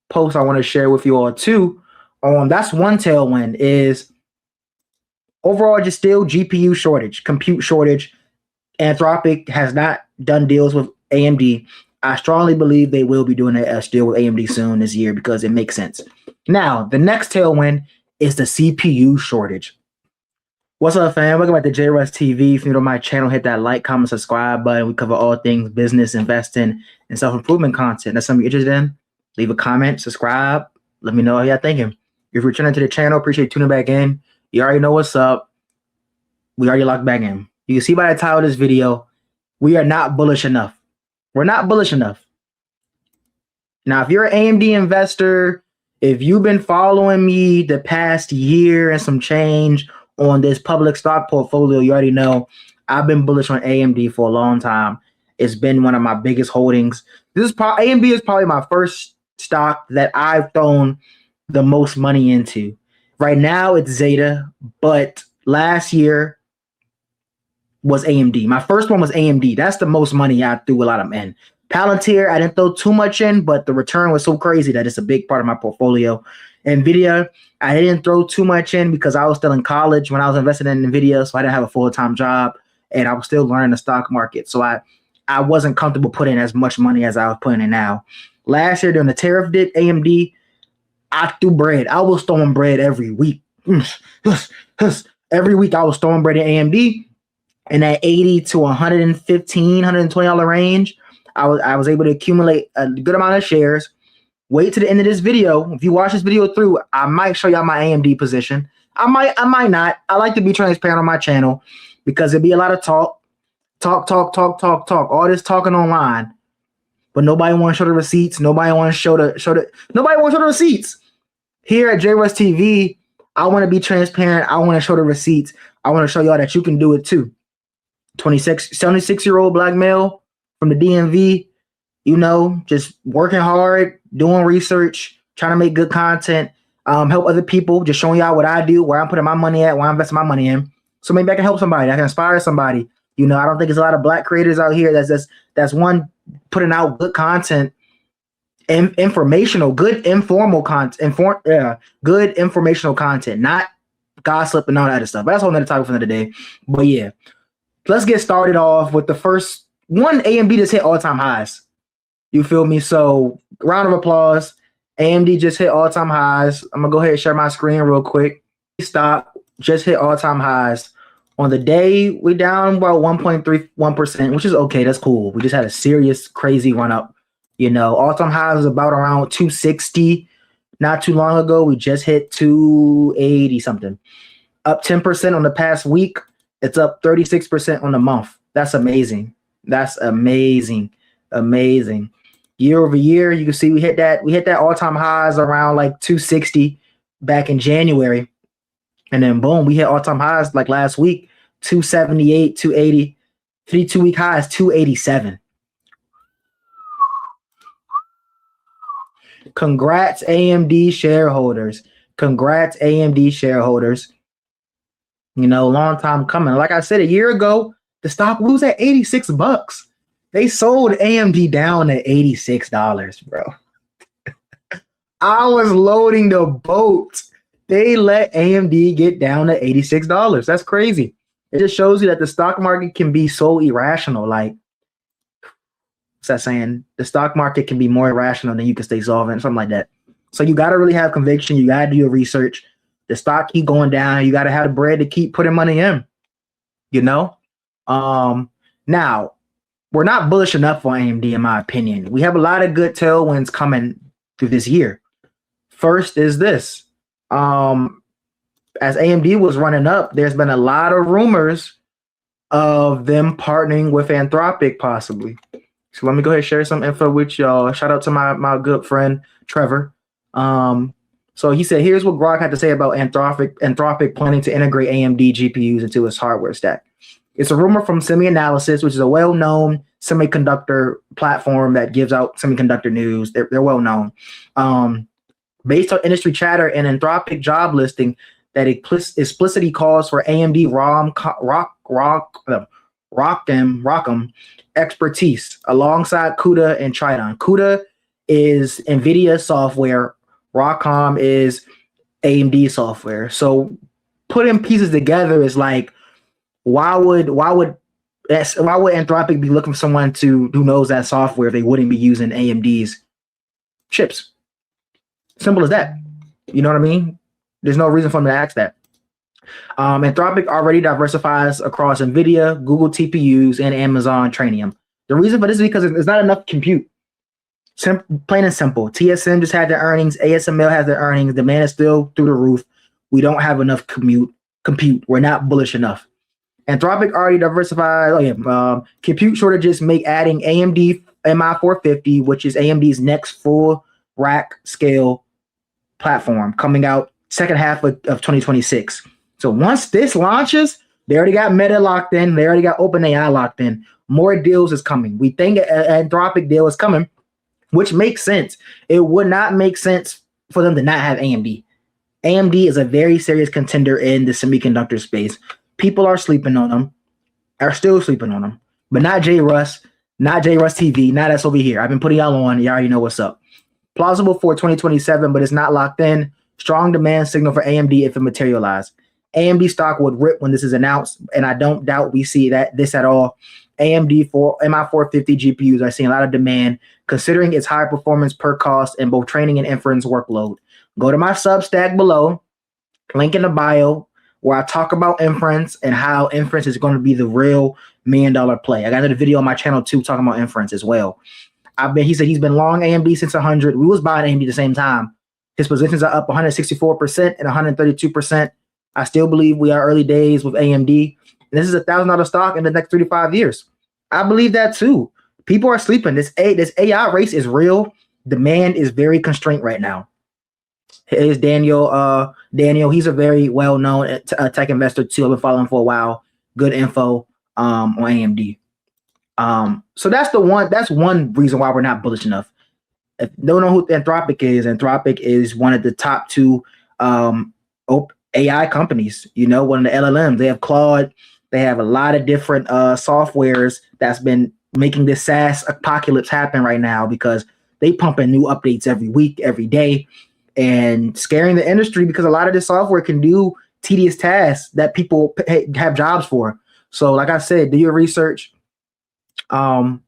post I want to share with you all too. That's one tailwind is overall just still GPU shortage, compute shortage. Anthropic has not done deals with AMD. I strongly believe they will be doing a deal with AMD soon this year because it makes sense. Now, the next tailwind is the CPU shortage. What's up, fam? Welcome back to JRuss TV. If you're new to my channel, hit that like, comment, subscribe button. We cover all things business, investing, and self-improvement content. That's something you're interested in? Leave a comment, subscribe. Let me know how y'all thinking. If you're returning to the channel, appreciate you tuning back in. You already know what's up. We already locked back in. You can see by the title of this video, we are not bullish enough. We're not bullish enough. Now, if you're an AMD investor, if you've been following me the past year and some change on this public stock portfolio, you already know I've been bullish on AMD for a long time. It's been one of my biggest holdings. AMD is probably my first stock that I've thrown the most money into. Right now it's Zeta, but last year was AMD. My first one was AMD. That's the most money I threw a lot of in. Palantir, I didn't throw too much in, but the return was so crazy that it's a big part of my portfolio. NVIDIA, I didn't throw too much in because I was still in college when I was investing in NVIDIA, so I didn't have a full-time job, and I was still learning the stock market. So I wasn't comfortable putting as much money as I was putting in now. Last year during the tariff dip, AMD, I threw bread. I was throwing bread every week. Every week I was throwing bread in AMD in that $80 to $115, $120 range. I was able to accumulate a good amount of shares. Wait to the end of this video. If you watch this video through, I might show y'all my AMD position. I might not. I like to be transparent on my channel because it'd be a lot of talk. All this talking online, but nobody want to show the receipts. Nobody want to show the receipts. Here at JRuss TV, I want to be transparent. I want to show the receipts. I want to show y'all that you can do it too. 76-year-old black male from the DMV, you know, just working hard, doing research, trying to make good content, help other people, just showing y'all what I do, where I'm putting my money at, where I'm investing my money in. So maybe I can help somebody. I can inspire somebody. You know, I don't think there's a lot of black creators out here that's one putting out good content, informational, good informal content, good informational content, not gossip and all that other stuff. But that's a whole nother topic for another day. But yeah, let's get started off with the first one. AMD just hit all-time highs. You feel me? So round of applause. AMD just hit all-time highs. I'm gonna go ahead and share my screen real quick. Stock just hit all-time highs. On the day, we down about 1.31%, which is okay. That's cool. We just had a serious, crazy run up. You know, all-time highs is about around 260. Not too long ago, we just hit 280 something. Up 10% on the past week. It's up 36% on the month. That's amazing. That's amazing. Amazing. Year over year, you can see we hit that all-time highs around like 260 back in January. And then boom, we hit all-time highs like last week, 278, 280. 52-week highs, 287. Congrats, AMD shareholders. Congrats, AMD shareholders. You know, long time coming. Like I said, a year ago, the stock was at $86. They sold AMD down at $86, bro. I was loading the boat. They let AMD get down to $86. That's crazy. It just shows you that the stock market can be so irrational. Like, what's that saying? The stock market can be more irrational than you can stay solvent, something like that. So you got to really have conviction. You got to do your research. The stock keep going down. You got to have the bread to keep putting money in, you know? Now, we're not bullish enough on AMD, in my opinion. We have a lot of good tailwinds coming through this year. First is this. As AMD was running up, there's been a lot of rumors of them partnering with Anthropic possibly. So let me go ahead and share some info with y'all. Shout out to my good friend, Trevor. So he said, here's what Grok had to say about Anthropic planning to integrate AMD GPUs into its hardware stack. It's a rumor from SemiAnalysis, which is a well-known semiconductor platform that gives out semiconductor news. They're well-known. Based on industry chatter and Anthropic job listing that explicitly calls for AMD ROCm expertise alongside CUDA and Triton. CUDA is NVIDIA software. Broadcom is AMD software. So putting pieces together is like, why would Anthropic be looking for someone who knows that software if they wouldn't be using AMD's chips? Simple as that. You know what I mean? There's no reason for them to ask that. Anthropic already diversifies across NVIDIA, Google TPUs, and Amazon Trainium. The reason for this is because there's not enough compute. Plain and simple. TSM just had their earnings. ASML has their earnings. Demand is still through the roof. We don't have enough compute. We're not bullish enough. Anthropic already diversified. Compute shortages make adding AMD MI450, which is AMD's next full rack scale platform, coming out second half of 2026. So once this launches, they already got Meta locked in. They already got OpenAI locked in. More deals is coming. We think an Anthropic deal is coming, which makes sense. It would not make sense for them to not have AMD. AMD is a very serious contender in the semiconductor space. People are sleeping on them, are still sleeping on them, but not J Russ, not J Russ TV, not us over here. I've been putting y'all on. You already know what's up. Plausible for 2027, but it's not locked in. Strong demand signal for AMD if it materializes. AMD stock would rip when this is announced, and I don't doubt we see this at all. AMD for MI450 GPUs are seeing a lot of demand, considering its high performance per cost in both training and inference workload. Go to my Substack below, link in the bio, where I talk about inference and how inference is going to be the real $1 million play. I got another video on my channel too talking about inference as well. He said he's been long AMD since 100. We was buying AMD at the same time. His positions are up 164% and 132%. I still believe we are early days with AMD. And this is $1,000 stock in the next 3 to 5 years. I believe that too. People are sleeping. This AI race is real. Demand is very constrained right now. Here's Daniel. Daniel, he's a very well-known tech investor too. I've been following for a while. Good info on AMD. So that's one reason why we're not bullish enough. If you don't know who Anthropic is one of the top 2 AI companies. You know, one of the LLMs. They have Claude. They have a lot of different softwares that's been making this SaaS apocalypse happen right now because they pump in new updates every week, every day, and scaring the industry because a lot of this software can do tedious tasks that people have jobs for. So like I said, do your research. So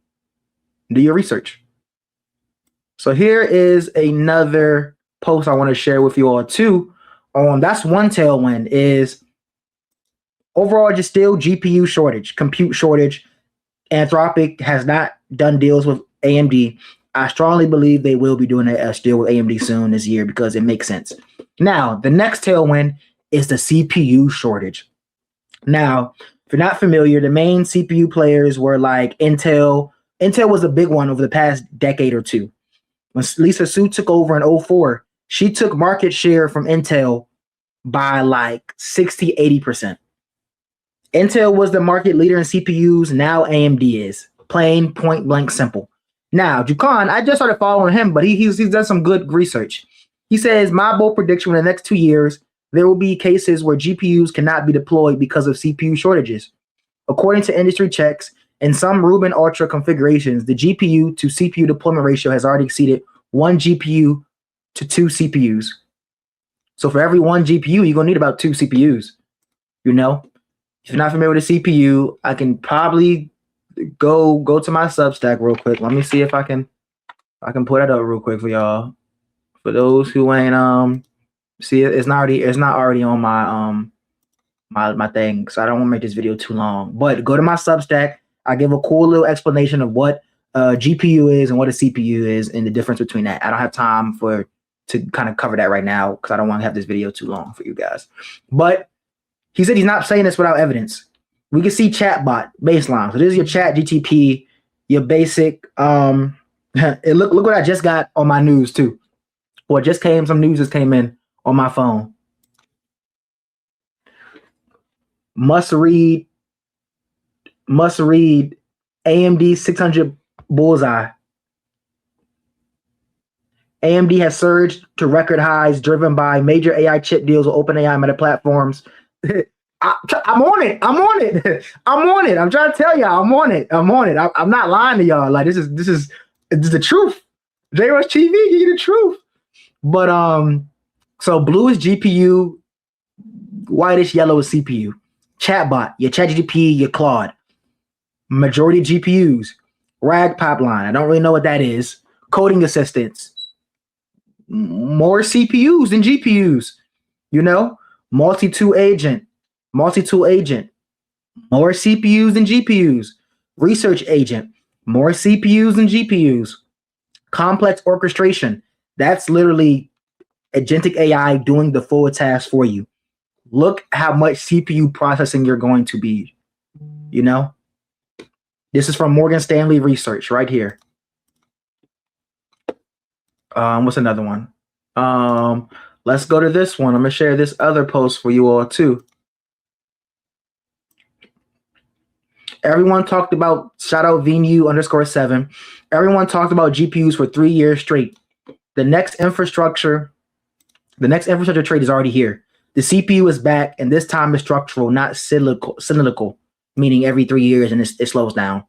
here is another post I want to share with you all too. That's one tailwind is overall just still GPU shortage, compute shortage. Anthropic has not done deals with AMD. I strongly believe they will be doing a deal with AMD soon this year because it makes sense. Now, the next tailwind is the CPU shortage. Now, if you're not familiar, the main CPU players were like Intel. Intel was a big one over the past decade or two. When Lisa Su took over in 2004, she took market share from Intel by like 60, 80%. Intel was the market leader in CPUs. Now AMD is. Plain, point blank, simple. Now, Jukan, I just started following him, but he's done some good research. He says, my bold prediction in the next 2 years, there will be cases where GPUs cannot be deployed because of CPU shortages. According to industry checks, in some Rubin Ultra configurations, the GPU to CPU deployment ratio has already exceeded 1 GPU to 2 CPUs. So for every 1 GPU, you're going to need about 2 CPUs. You know, if you're not familiar with a CPU, I can probably go to my Substack real quick. Let me see if I can put it up real quick for y'all. For those who ain't see it, it's not already on my thing, so I don't want to make this video too long. But go to my Substack. I give a cool little explanation of what a GPU is and what a CPU is and the difference between that. I don't have time to kind of cover that right now because I don't want to have this video too long for you guys. But he said he's not saying this without evidence. We can see chatbot baseline. So this is your chat GTP, your basic. Look what I just got on my news too. Well, some news just came in on my phone. Must read AMD 600 bullseye. AMD has surged to record highs driven by major AI chip deals with OpenAI Meta platforms. I'm on it. I'm trying to tell y'all, I'm on it. I'm not lying to y'all. Like this is the truth. J-Rush TV, give you the truth. But so blue is GPU, whitish yellow is CPU. Chatbot, your ChatGPT, your Claude. Majority GPUs. RAG pipeline, I don't really know what that is. Coding assistants. More CPUs than GPUs. You know, multi-tool agent. More CPUs than GPUs. Research agent. More CPUs than GPUs. Complex orchestration. That's literally agentic AI doing the full task for you. Look how much CPU processing you're going to be. You know, this is from Morgan Stanley Research right here. What's another one? Let's go to this one. I'm gonna share this other post for you all too. Everyone talked about, shout out VNU_7. Everyone talked about GPUs for 3 years straight. The next infrastructure trade is already here. The CPU is back, and this time is structural, not cyclical, meaning every 3 years and it slows down.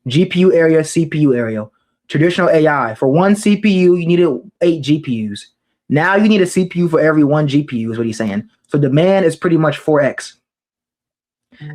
GPU area, CPU area. Traditional AI. For one CPU, you needed 8 GPUs. Now you need a CPU for every 1 GPU is what he's saying. So demand is pretty much 4x.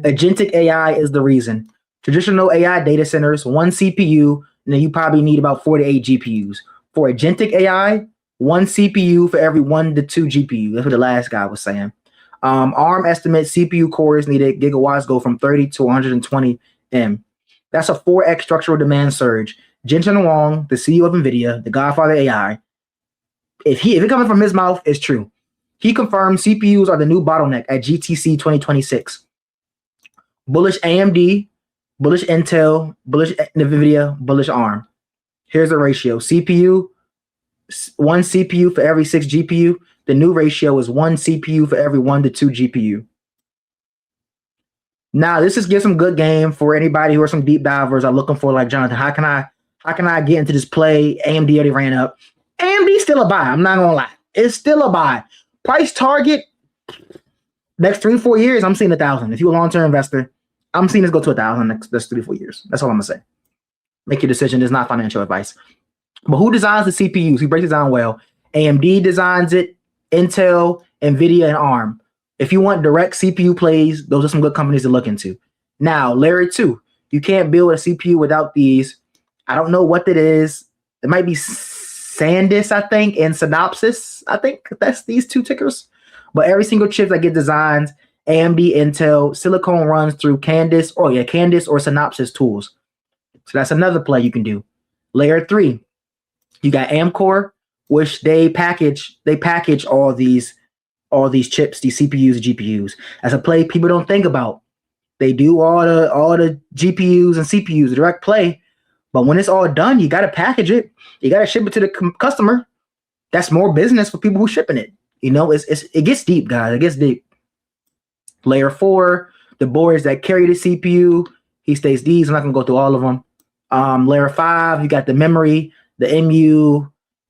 Agentic AI is the reason. Traditional AI data centers, 1 CPU, and then you probably need about 4 to 8 GPUs. For agentic AI, 1 CPU for every 1 to 2 GPU. That's what the last guy was saying. ARM estimates CPU cores needed gigawatts go from 30 to 120 M. That's a 4x structural demand surge. Jensen Huang, the CEO of NVIDIA, the godfather of AI, if it coming from his mouth, it's true. He confirmed CPUs are the new bottleneck at GTC 2026. Bullish AMD, bullish Intel, bullish NVIDIA, bullish ARM. Here's the ratio. 1 CPU for every 6 GPU. The new ratio is 1 CPU for every 1 to 2 GPU. Now, this is give some good game for anybody who are some deep divers are looking for, like, Jonathan, how can I get into this play? AMD already ran up. AMD still a buy. I'm not gonna lie. It's still a buy. Price target, next 3-4 years, I'm seeing 1,000. If you're a long-term investor, I'm seeing this go to 1,000 next 3-4 years. That's all I'm gonna say. Make your decision. It's not financial advice. But who designs the CPUs? Who breaks it down well? AMD designs it, Intel, NVIDIA, and ARM. If you want direct CPU plays, those are some good companies to look into. Now, layer 2. You can't build a CPU without these. I don't know what it is. It might be SanDisk, I think, and Synopsys. I think that's these 2 tickers. But every single chip that get designed, AMD, Intel, silicone runs through Candice or Synopsys tools. So that's another play you can do. Layer 3. You got Amkor, which they package all these chips, these CPUs and GPUs. As a play people don't think about. They do all the GPUs and CPUs, direct play. But when it's all done, you got to package it. You got to ship it to the customer. That's more business for people who shipping it. You know, it gets deep, guys. It gets deep. Layer 4, the boards that carry the CPU. He states these. I'm not going to go through all of them. Layer 5, you got the memory, the MU,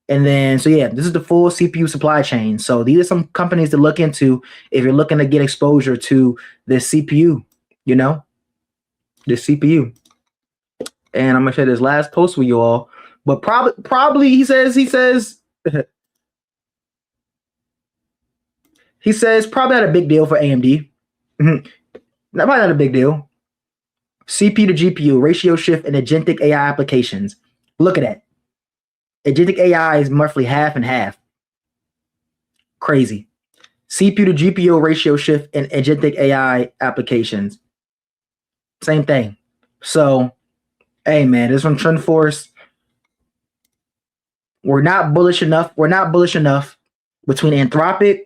and then, so yeah, this is the full CPU supply chain. So these are some companies to look into if you're looking to get exposure to this CPU, you know, this CPU. And I'm gonna share this last post with you all. But probably he says probably not a big deal for AMD. Probably not a big deal. CPU to GPU ratio shift in agentic AI applications. Look at that. Agentic AI is roughly half and half. Crazy. CPU to GPU ratio shift in agentic AI applications. Same thing. So, hey man, this from TrendForce. We're not bullish enough between Anthropic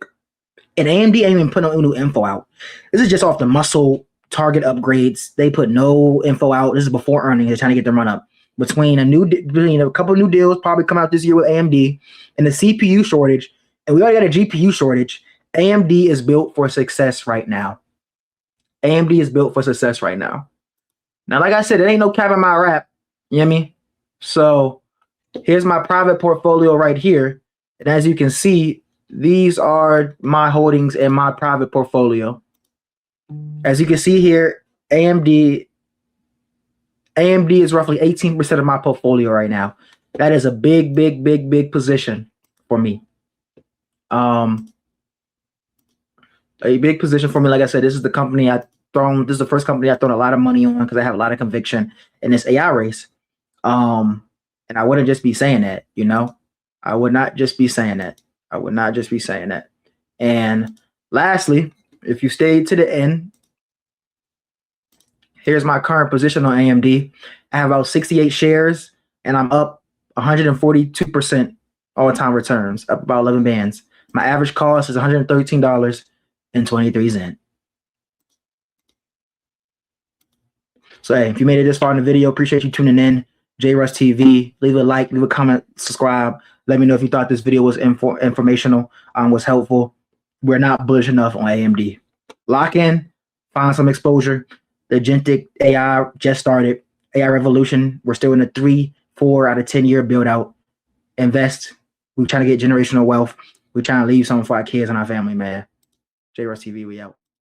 and AMD ain't even putting no new info out. This is just off the muscle target upgrades. They put no info out. This is before earnings. They're trying to get them run up. Between a couple of new deals probably come out this year with AMD and the CPU shortage, and we already got a GPU shortage. AMD is built for success right now. AMD is built for success right now. Now, like I said, it ain't no cap in my rap. You know what I mean? So here's my private portfolio right here. And as you can see, these are my holdings in my private portfolio. As you can see here, AMD is roughly 18% of my portfolio right now. That is a big, big, big, big position for me. A big position for me. Like I said, this is the company this is the first company I've thrown a lot of money on because I have a lot of conviction in this AI race. And I wouldn't just be saying that, you know, I would not just be saying that. I would not just be saying that. And lastly, if you stayed to the end, here's my current position on AMD. I have about 68 shares and I'm up 142% all-time returns, up about 11 bands. My average cost is $113.23. So hey, if you made it this far in the video, appreciate you tuning in. JRuss TV. Leave a like, leave a comment, subscribe. Let me know if you thought this video was informational, was helpful. We're not bullish enough on AMD. Lock in, find some exposure. The agentic AI just started. AI revolution. We're still in a 3, 4 out of 10 year build out. Invest. We're trying to get generational wealth. We're trying to leave something for our kids and our family, man. JRuss TV, we out.